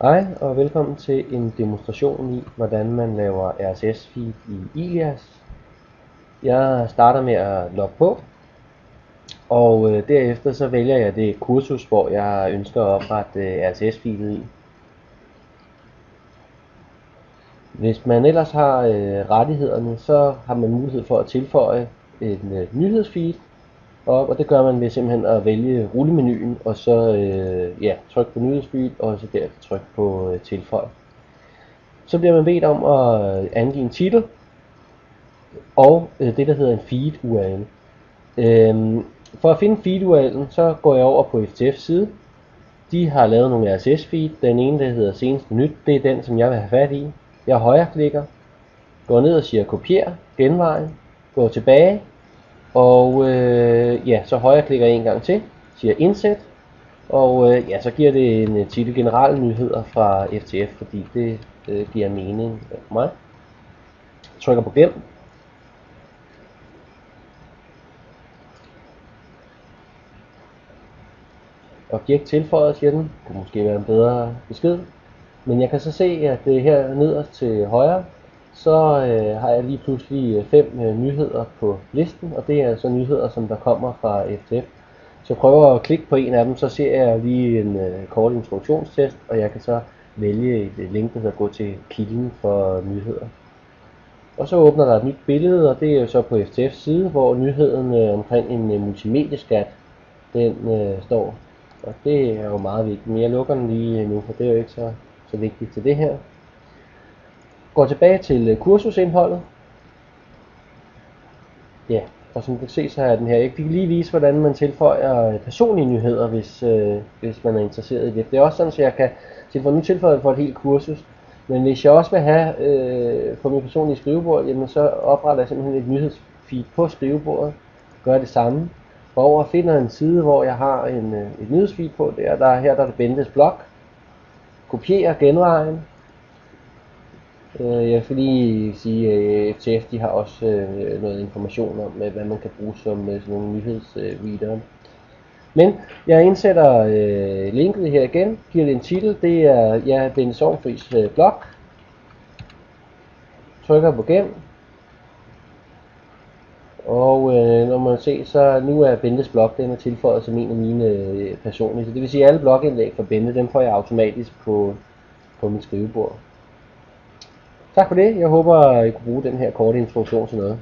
Hej og velkommen til en demonstration i, hvordan man laver RSS-feed i Ilias. Jeg starter med at logge på, og derefter så vælger jeg det kursus, hvor jeg ønsker at oprette RSS-feedet i. Hvis man ellers har rettighederne, så har man mulighed for at tilføje en nyhedsfeed, og det gør man ved simpelthen at vælge rullemenuen, og så trykke på nyhedsfeed, og så derefter trykke på tilføj. Så bliver man bedt om at angive en titel, og det der hedder en feed URL. For at finde feed URL'en, så går jeg over på FTF's side. De har lavet nogle RSS feed. Den ene der hedder seneste nyt, det er den som jeg vil have fat i. Jeg højreklikker, går ned og siger kopier, genvej, går tilbage, og så højreklikker jeg en gang til, siger indsæt, og så giver det en titel generelle nyheder fra FTF, fordi det giver mening for mig. Trykker på gem. Objekt tilføjet, siger den. Det kunne måske være en bedre besked. Men jeg kan så se, at her nederst til højre, så har jeg lige pludselig 5 nyheder på listen, og det er altså nyheder, som der kommer fra FTF. Så jeg prøver at klikke på en af dem, så ser jeg lige en kort introduktionstest, og jeg kan så vælge et link, der gå til kilden for nyheder. Og så åbner der et nyt billede, og det er jo så på FTF's side, hvor nyheden omkring en multimedieskat, den står. Og det er jo meget vigtigt, men jeg lukker den lige nu, for det er jo ikke så vigtigt til det her. Går tilbage til kursusindholdet. Ja, og som du kan se, så er den her. Jeg kan lige vise, hvordan man tilføjer personlige nyheder, hvis man er interesseret i det. Det er også sådan, at jeg kan tilføje nu tilføjet for et helt kursus. Men hvis jeg også vil have på min personlige skrivebord, jamen så opretter jeg simpelthen et nyhedsfeed på skrivebordet. Gør det samme. Går over og finder en side, hvor jeg har et nyhedsfeed på. Her der er det Bentes blog. Kopierer genvejen. Jeg vil lige sige, at FTF de har også noget information om, hvad man kan bruge som sådan nogle nyhedsreader. Men jeg indsætter linket her igen, giver det en titel, det er Bente Sorgenfris blog. Trykker på gem. Og når man ser, så nu er Bentes blog, den er tilføjet som en af mine personlige. Så det vil sige, at alle blogindlæg fra Bente, dem får jeg automatisk på mit skrivebord. Tak for det. Jeg håber, I kunne bruge den her korte introduktion til noget.